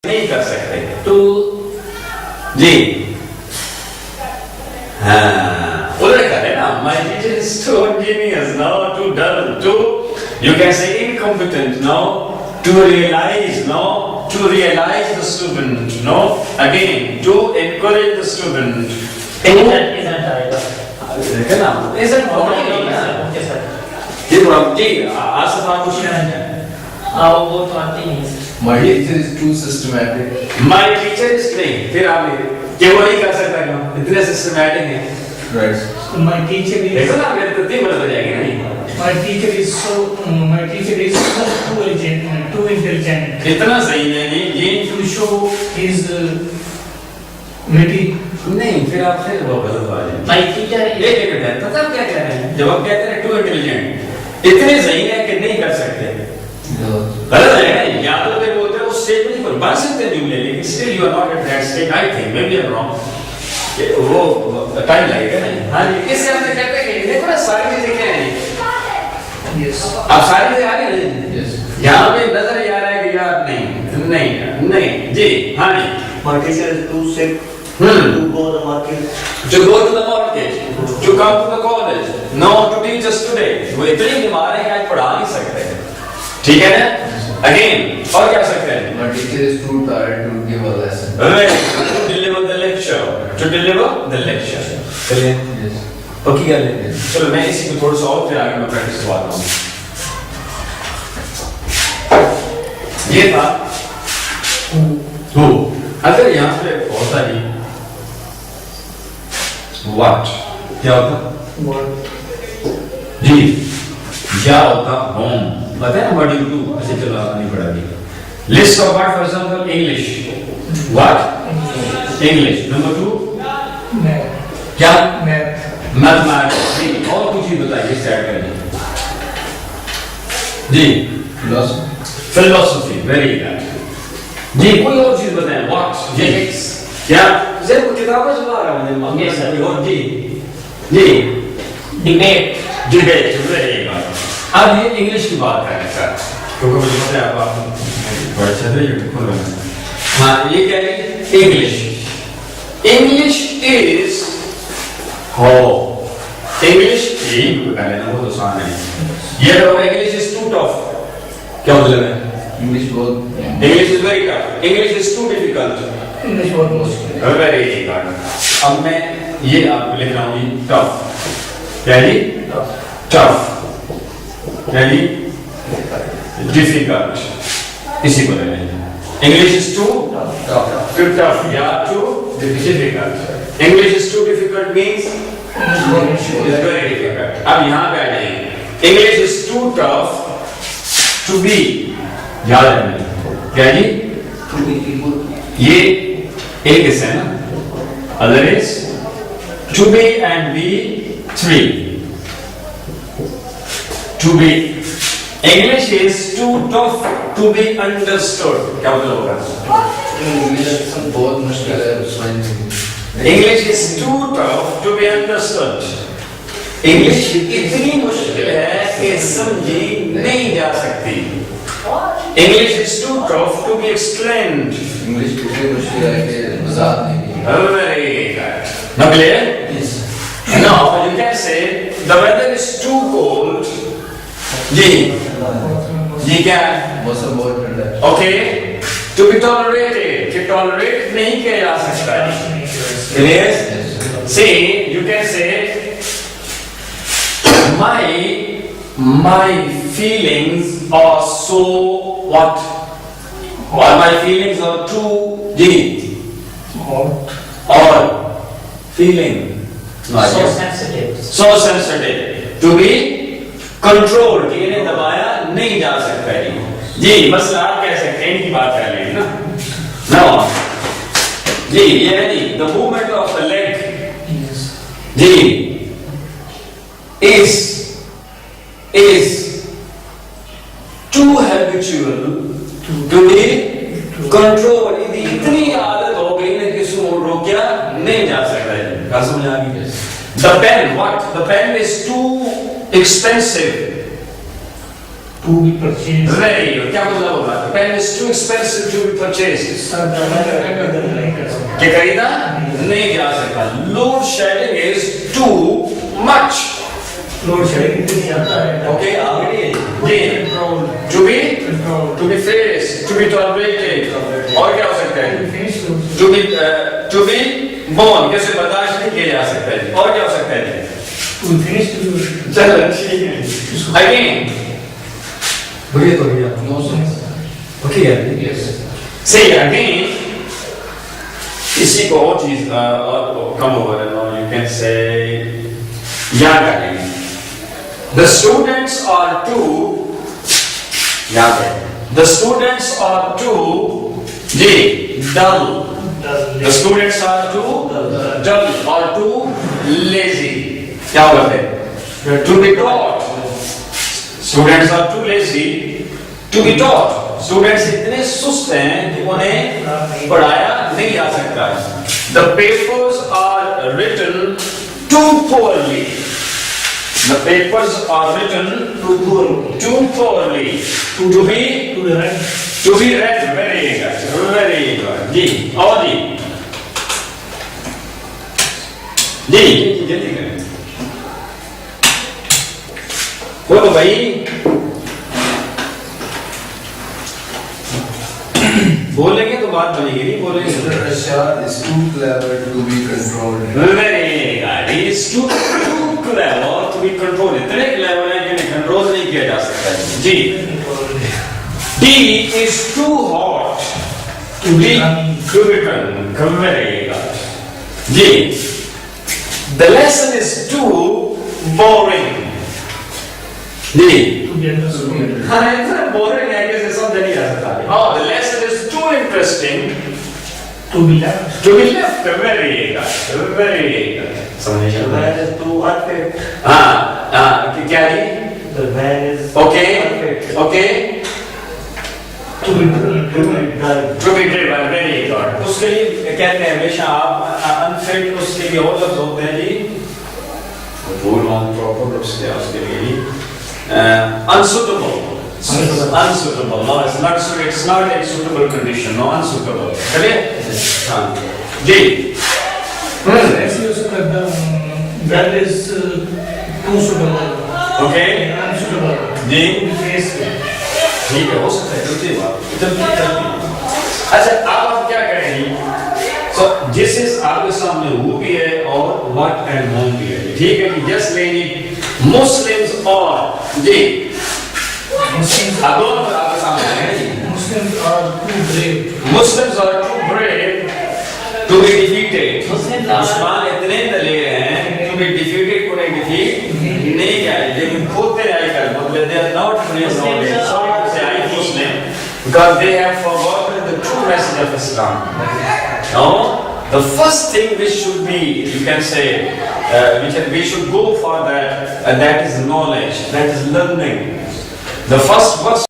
नहीं कर सकते तो जी हाँ उधर करे ना my teacher is too genius now too dull too you can say incompetent now to realize the student no again to encourage the student देखा ना isn't नहीं ना ये थोड़ा जी आज से थोड़ा कुछ वो तो आती नहीं। My teacher is too systematic. My teacher is नहीं फिर आप ये वो नहीं कर सकता क्यों इतने सिस्टमैटिक है Right. My teacher is देखो ना मेरे तो तीन बदल जाएगी ना my teacher is so too intelligent, too intelligent. इतना सही है ये To show his witty. नहीं फिर आप फिर वो गलत बात है My teacher is एक मिनट है पता आप क्या कह रहे हैं जब आप कहते हैं टू इंटेलिजेंट इतने सही है कि नहीं कर सकते गलत है ना या तो फिर बोलते हैं उस स्टेज में नहीं बन सकते जुमले लेकिन still you are not at that stage I think maybe I am wrong वो टाइम लगेगा नहीं हां जी इससे हमने कहते हैं कि देखो ना सारी चीजें क्या हैं yes. आप सारी चीजें आ रही हैं Yes. यहाँ पे नजर ये आ रहा है कि यार नहीं जी हाँ जी My teacher is too sick to go to the market. to go to the market, to come to the college, no to teach us today. वो इतनी बीमार है कि आज पढ़ा नहीं सकते ठीक है ना अगेन और क्या सकते हैं My teacher is too tired to give a lesson. to deliver the lecture चलिए Yes. पक्की गल है चलो मैं इसी को थोड़ा सा और फिर आगे मैं प्रैक्टिस करवाता हूँ ये था who अगर यहाँ पे होता ही what क्या होता जी क्या होता home पता है what you do ऐसे चलो आपने नहीं पढ़ा दिया list of what for example English what English number 2 क्या मैथमेटिक्स और कुछ ही बताइए स्टार्ट करिए जी फिलोसफी वेरी गुड जी कोई और चीज बताएं व्हाट फिजिक्स क्या सिर्फ किताबें सुना रहा हूं मैं Yes, sir. और जी debate. वेरी गुड अब ये इंग्लिश की बात करें सर क्योंकि मुझे पता है आप बड़े अच्छे से खोल रहे हैं हाँ ये क्या है इंग्लिश इज हो इंग्लिश यही कर लेना बहुत आसान है ये तो इंग्लिश इज टू टफ क्या मतलब है English बहुत English is very tough English is too difficult English बहुत मुश्किल है। वेरी गुड अब मैं ये आपको लिख रहा हूँ टफ क्या जी टफ क्या जी डिफिकल्ट इसी को ले लेंगे इंग्लिश इज टू टफ या too difficult English is too difficult means is very difficult. अब यहाँ पे आ जाएंगे English is too tough to be याद रखना क्या जी To be equal. ये एक हिस्सा है ना other is to be and be three to be English is too tough to be understood क्या मतलब होगा English बहुत मुश्किल है समझने में English is too tough to be understood. English इतनी मुश्किल है कि समझी नहीं जा सकती. English is too tough to be explained. English इतनी मुश्किल है कि मजाक नहीं Very good. Now clear? Yes. Now you can say the weather is too cold. जी क्या है? मौसम बहुत ठंडा है Okay. To be tolerated. कि tolerate नहीं किया जा सकता है. Clear? See, you can say my feelings are so what? Or my feelings are too deep. Or feeling. No, So yes. sensitive. So sensitive. To be controlled. कि इन्हें दबाया नहीं जा सकता है. जी मसला आप कह सकते हैं इनकी बात कर लेंगे ना. Now. जी ये है जी the movement of the leg Yes. Ji is too habitual to be controlled यदि इतनी आदत हो गई ना कि इसको रोका नहीं जा सकता है क्या समझ आ गई the pen is too expensive to be purchased. Very good. क्या मतलब होगा? Pen is too expensive to be purchased. Sir ज़्यादा नहीं कर सकते। क्या खरीदा नहीं जा सकता. Load shedding is too much. Load shedding इतनी ज़्यादा है। Okay, आगे जी. Control To be faced, to be tolerated. और क्या हो सकता है? To be borne, कैसे बर्दाश्त नहीं किया जा सकता है. और क्या हो सकता है? चलो ठीक है. Again. बढ़िया तो बढ़िया. No sense. Okay यार. Yes. Say again. इसी को और चीज come over and you can say याद करेंगे. The students are too याद है. The students are too ji dull. The students are too dull or too lazy. क्या होगा फिर? To be taught. Students are too lazy to be taught. Students इतने सुस्त हैं कि उन्हें पढ़ाया नहीं जा सकता. The papers are written too poorly. The papers are written too poorly to be read. Very good. जी और जी जल्दी करें. बोलो भाई. बोलेंगे तो बात बनेगी, नहीं बोलेंगे Mr. Rashad is too clever to be controlled. Very good. He is too clever to be controlled. इतने clever है कि इन्हें control नहीं किया जा सकता है. जी. Tea is too hot to be drunk. Very good. Ji. The lesson is too boring. जी. हाँ इतना boring है कि इसे समझ नहीं आ सकता. Oh, the lesson is too interesting to be left. Very good. समझ The van is too unfit. क्या है? The van is Okay. unfit. To be driven. To be driven. Very good. उसके लिए कहते हैं हमेशा आप unfit उसके लिए और लफ्ज़ होते हैं जी. Full on proper उसके लिए unsuitable. Unsuitable. No, it's not a suitable condition. No, unsuitable. चलिए. हाँ. जी. ऐसे हो सकता है that is too suitable. Okay. Unsuitable. Ji. To be faced. ठीक है हो सकता है जल्दी जल्दी. अच्छा आप क्या करेंगे? So this is आपके सामने who भी है और what and whom भी है. ठीक है कि just लेंगे Muslims और जी. आप दोनों आपके सामने हैं जी. Muslims are too brave. Muslims are too brave to be defeated. मुसलमान इतने दलेर हैं to be defeated को नहीं defeat नहीं किया लेकिन खोदते रहे कर मतलब they are not brave nowadays. Sorry to say I am Muslim because they have forgotten the true message of Islam. No, the first thing which should be you can say we should go for that is knowledge, that is learning. The first verse